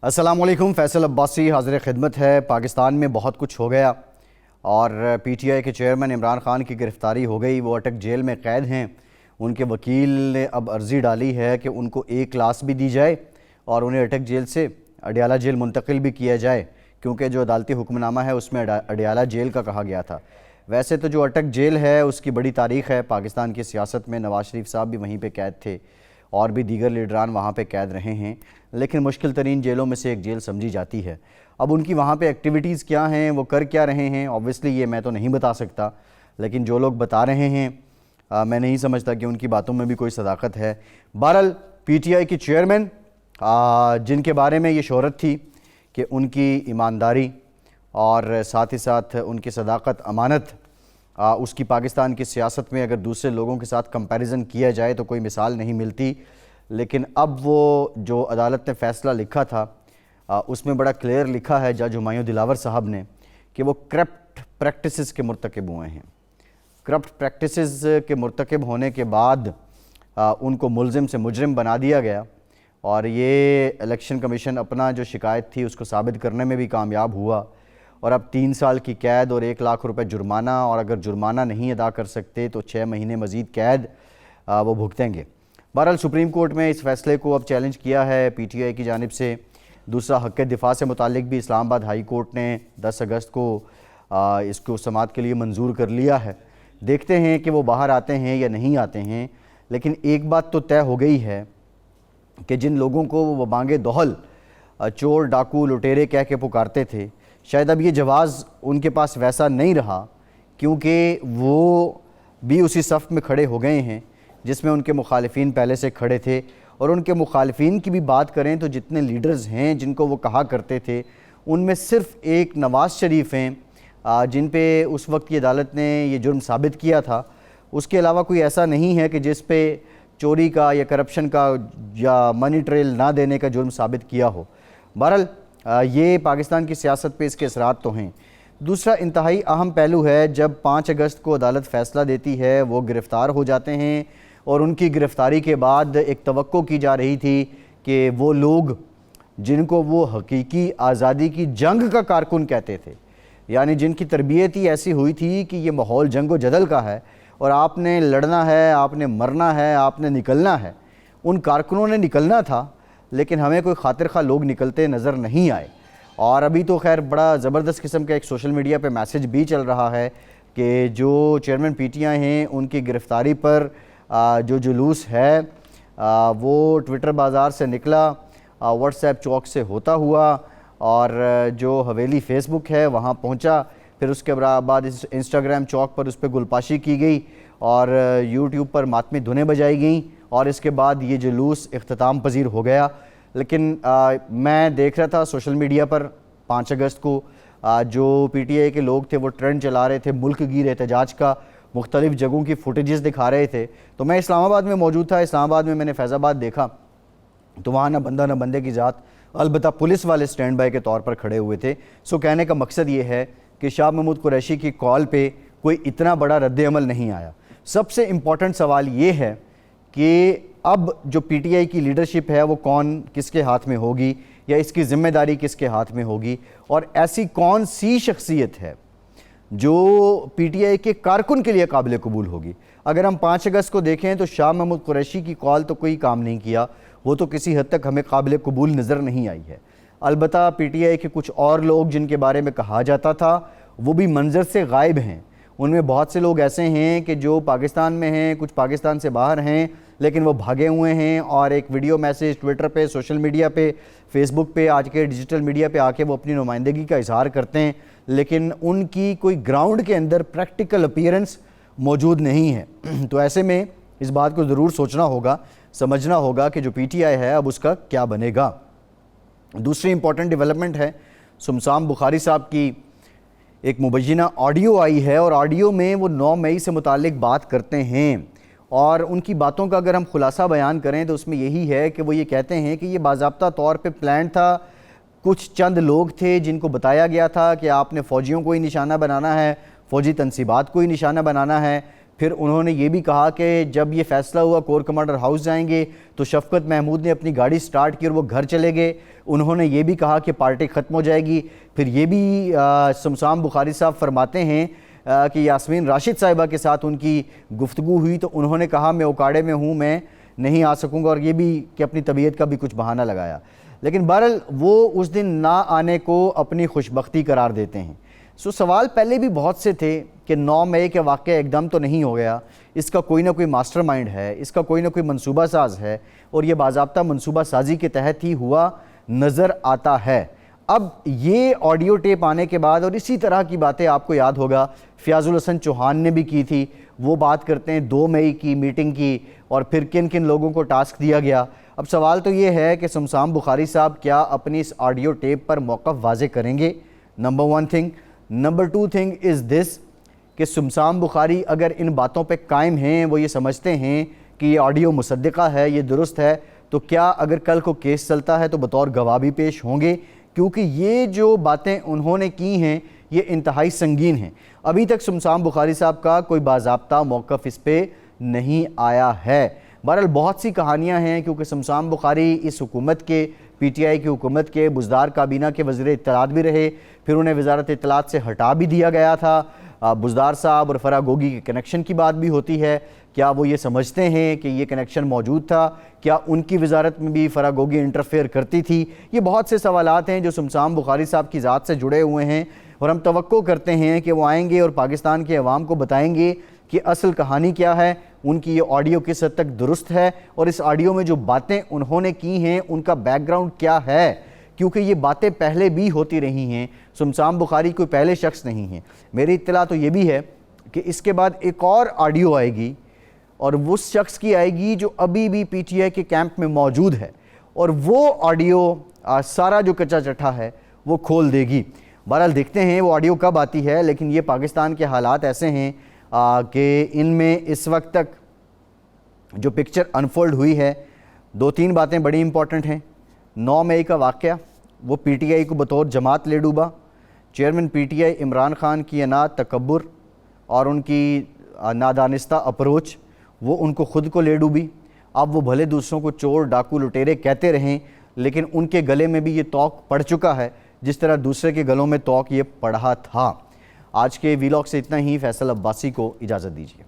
अस्सलाम वालेकुम। फैसल अब्बासी हाज़िर खिदमत है। पाकिस्तान में बहुत कुछ हो गया और पीटीआई के चेयरमैन इमरान खान की गिरफ़्तारी हो गई। वो अटक जेल में क़ैद हैं। उनके वकील ने अब अर्ज़ी डाली है कि उनको ए क्लास भी दी जाए और उन्हें अटक जेल से अडियाला जेल मुंतकिल भी किया जाए, क्योंकि जो अदालती हुक्मनामा है उसमें अडियाला जेल का कहा गया था। वैसे तो जो अटक जेल है उसकी बड़ी तारीख़ है पाकिस्तान की सियासत में। नवाज़ शरीफ साहब भी वहीं पर कैद थे और भी दीगर लीडरान वहाँ पे कैद रहे हैं, लेकिन मुश्किल तरीन जेलों में से एक जेल समझी जाती है। अब उनकी वहाँ पे एक्टिविटीज़ क्या हैं, वो कर क्या रहे हैं, ऑब्वियसली ये मैं तो नहीं बता सकता, लेकिन जो लोग बता रहे हैं मैं नहीं समझता कि उनकी बातों में भी कोई सदाकत है। बहरहाल पीटीआई की चेयरमैन जिनके बारे में ये शोहरत थी कि उनकी ईमानदारी और साथ ही साथ उनकी सदाकत, अमानत, उसकी पाकिस्तान की सियासत में अगर दूसरे लोगों के साथ कंपैरिजन किया जाए तो कोई मिसाल नहीं मिलती। लेकिन अब वो जो अदालत ने फ़ैसला लिखा था उसमें बड़ा क्लियर लिखा है जज हुमायूं दिलावर साहब ने कि वो करप्ट प्रैक्टिसेस के मुर्तकब हुए हैं। करप्ट प्रैक्टिसेस के मुर्तकब होने के बाद उनको मुलजिम से मुजरिम बना दिया गया और ये इलेक्शन कमीशन अपना जो शिकायत थी उसको साबित करने में भी कामयाब हुआ और अब 3 साल की कैद और 1 लाख रुपए जुर्माना, और अगर जुर्माना नहीं अदा कर सकते तो 6 महीने मज़ीद कैद वो भुगतेंगे। बहरहाल सुप्रीम कोर्ट में इस फैसले को अब चैलेंज किया है पीटीआई की जानिब से। दूसरा, हक़ दिफा से मुतालिक भी इस्लामाबाद हाई कोर्ट ने 10 अगस्त को इसको समाअत के लिए मंजूर कर लिया है। देखते हैं कि वो बाहर आते हैं या नहीं आते हैं, लेकिन एक बात तो तय हो गई है कि जिन लोगों को वो बांगे दोहल, चोर, डाकू, लुटेरे कह के पुकारते थे, शायद अब ये जवाज़ उनके पास वैसा नहीं रहा, क्योंकि वो भी उसी सफ़ में खड़े हो गए हैं जिसमें उनके मुखालिफिन पहले से खड़े थे। और उनके मुखालिफिन की भी बात करें तो जितने लीडर्स हैं जिनको वो कहा करते थे, उनमें सिर्फ़ एक नवाज़ शरीफ हैं जिन पे उस वक्त की अदालत ने ये जुर्म साबित किया था। उसके अलावा कोई ऐसा नहीं है कि जिस पे चोरी का या करप्शन का या मनी ट्रेल ना देने का जुर्म साबित किया हो। बहरहाल ये पाकिस्तान की सियासत पे इसके असरात तो हैं। दूसरा इंतहाई अहम पहलू है, जब 5 अगस्त को अदालत फ़ैसला देती है वो गिरफ़्तार हो जाते हैं और उनकी गिरफ़्तारी के बाद एक तवक्को की जा रही थी कि वो लोग जिनको वो हकीकी आज़ादी की जंग का कारकुन कहते थे, यानी जिनकी तरबियत ही ऐसी हुई थी कि ये माहौल जंग व जदल का है और आपने लड़ना है, आपने मरना है, आपने निकलना है, उन कारकुनों ने निकलना था, लेकिन हमें कोई खातिर खा लोग निकलते नज़र नहीं आए। और अभी तो खैर बड़ा ज़बरदस्त किस्म का एक सोशल मीडिया पे मैसेज भी चल रहा है कि जो चेयरमैन पीटीआई हैं उनकी गिरफ़्तारी पर जो जुलूस है वो ट्विटर बाज़ार से निकला, व्हाट्सएप चौक से होता हुआ और जो हवेली फेसबुक है वहाँ पहुँचा, फिर उसके बाद इंस्टाग्राम चौक पर उस पर गुलपाशी की गई और यूट्यूब पर मातमी धुनें बजाई गई और इसके बाद ये जुलूस इख्तिताम पजीर हो गया। लेकिन मैं देख रहा था सोशल मीडिया पर 5 अगस्त को जो पीटीआई के लोग थे वो ट्रेंड चला रहे थे मुल्क गिर एहतजाज का, मुख्तलिफ़ जगहों की फुटेजेस दिखा रहे थे। तो मैं इस्लामाबाद में मौजूद था। इस्लामाबाद में मैंने फैज़ाबाद देखा तो वहाँ ना बंदा ना बंदे की ज़ात, अलबत्ता पुलिस वाले स्टैंड बाय के तौर पर खड़े हुए थे। सो कहने का मकसद ये है कि शाह महमूद कुरैशी की कॉल पे कोई इतना बड़ा रद्द अमल नहीं आया। सबसे इम्पॉर्टेंट सवाल ये है कि अब जो पीटीआई की लीडरशिप है वो कौन किसके हाथ में होगी या इसकी ज़िम्मेदारी किसके हाथ में होगी, और ऐसी कौन सी शख्सियत है जो पीटीआई के कारकुन के लिए काबिल कबूल होगी। अगर हम 5 अगस्त को देखें तो शाह महमूद कुरैशी की कॉल तो कोई काम नहीं किया, वो तो किसी हद तक हमें काबिल कबूल नज़र नहीं आई है। अलबत्ता पीटीआई के कुछ और लोग जिनके बारे में कहा जाता था वो भी मंजर से गायब हैं। उनमें बहुत से लोग ऐसे हैं कि जो पाकिस्तान में हैं, कुछ पाकिस्तान से बाहर हैं, लेकिन वो भागे हुए हैं और एक वीडियो मैसेज ट्विटर पे, सोशल मीडिया पे, फेसबुक पे, आज के डिजिटल मीडिया पे आके वो अपनी नुमाइंदगी का इजहार करते हैं, लेकिन उनकी कोई ग्राउंड के अंदर प्रैक्टिकल अपीयरेंस मौजूद नहीं है। तो ऐसे में इस बात को ज़रूर सोचना होगा, समझना होगा कि जो पीटीआई है अब उसका क्या बनेगा। दूसरी इंपॉर्टेंट डेवलपमेंट है, सुमसान बुखारी साहब की एक मुबैना ऑडियो आई है और ऑडियो में वो 9 मई से मुतालिक बात करते हैं और उनकी बातों का अगर हम खुलासा बयान करें तो उसमें यही है कि वो ये कहते हैं कि ये बाज़ाब्ता तौर पे प्लान था। कुछ चंद लोग थे जिनको बताया गया था कि आपने फ़ौजियों को ही निशाना बनाना है, फ़ौजी तनसीबात को ही निशाना बनाना है, फिर उन्होंने ये भी कहा कि जब ये फैसला हुआ कोर कमांडर हाउस जाएंगे, तो शफकत महमूद ने अपनी गाड़ी स्टार्ट की और वो घर चले गए। उन्होंने ये भी कहा कि पार्टी ख़त्म हो जाएगी। फिर ये भी शमशाम बुखारी साहब फरमाते हैं कि यास्मीन राशिद साहिबा के साथ उनकी गुफ्तगू हुई तो उन्होंने कहा मैं उकाड़े में हूँ, मैं नहीं आ सकूँगा, और ये भी कि अपनी तबीयत का भी कुछ बहाना लगाया। लेकिन बहरहाल वो उस दिन ना आने को अपनी खुशबख्ती करार देते हैं। सो सवाल पहले भी बहुत से थे कि 9 मई के वाक़या एकदम तो नहीं हो गया, इसका कोई ना कोई मास्टरमाइंड है, इसका कोई ना कोई मंसूबा साज है, और ये बाज़ाब्ता मंसूबा साजी के तहत ही हुआ नज़र आता है। अब ये ऑडियो टेप आने के बाद, और इसी तरह की बातें आपको याद होगा फ़याज़ुल हसन चौहान ने भी की थी, वो बात करते हैं 2 मई की मीटिंग की और फिर किन किन लोगों को टास्क दिया गया। अब सवाल तो ये है कि शमशाम बुखारी साहब क्या अपनी इस ऑडियो टेप पर मौक़िफ़ वाज़े करेंगे? Number 1 thing. Number 2 thing is this कि शमशाम बुखारी अगर इन बातों पे कायम हैं, वो ये समझते हैं कि ये ऑडियो मुसद्दिक़ा है, ये दुरुस्त है, तो क्या अगर कल को केस चलता है तो बतौर गवाह भी पेश होंगे? क्योंकि ये जो बातें उन्होंने की हैं ये इंतहाई संगीन हैं। अभी तक शमशाम बुखारी साहब का कोई बाज़ाब्ता मौक़िफ़ इस पर नहीं आया है। बहरहाल बहुत सी कहानियाँ हैं, क्योंकि शमशाम बुखारी इस हुकूमत के, PTI की हुकूमत के बुज़दार काबीना के वज़ीर इत्तलात भी रहे, फिर उन्हें वज़ारत इत्तलात से हटा भी दिया गया था। बुज़दार साहब और फराह गोगी के कनेक्शन की बात भी होती है, क्या वो ये समझते हैं कि ये कनेक्शन मौजूद था? क्या उनकी वज़ारत में भी फराह गोगी इंटरफेयर करती थी? ये बहुत से सवालात हैं जो शमशाम बुखारी साहब की ज़ात से जुड़े हुए हैं, और हम तवक्को करते हैं कि वो आएंगे और पाकिस्तान के अवाम को बताएंगे कि असल कहानी क्या है, उनकी ये ऑडियो किस हद तक दुरुस्त है, और इस ऑडियो में जो बातें उन्होंने की हैं उनका बैकग्राउंड क्या है, क्योंकि ये बातें पहले भी होती रही हैं। शमशाम बुखारी कोई पहले शख्स नहीं है। मेरी इत्तला तो ये भी है कि इसके बाद एक और ऑडियो आएगी, और उस शख्स की आएगी जो अभी भी PTI के कैंप में मौजूद है, और वो ऑडियो सारा जो कच्चा चट्ठा है वो खोल देगी। बहरहाल देखते हैं वो ऑडियो कब आती है, लेकिन ये पाकिस्तान के हालात ऐसे हैं कि इनमें इस वक्त तक जो पिक्चर अनफोल्ड हुई है, 2-3 बातें बड़ी इंपॉर्टेंट हैं। 9 मई का वाक़या, वो PTI को बतौर जमात ले डूबा। चेयरमैन PTI इमरान खान की अनात, तकब्बुर और उनकी नादानिस्ता अप्रोच, वो उनको ख़ुद को ले डूबी। अब वो भले दूसरों को चोर, डाकू, लुटेरे कहते रहें, लेकिन उनके गले में भी ये तौक पड़ चुका है जिस तरह दूसरे के गलों में तौक ये पड़ा था। आज के वीलॉग से इतना ही। फैसल अब्बासी को इजाज़त दीजिए।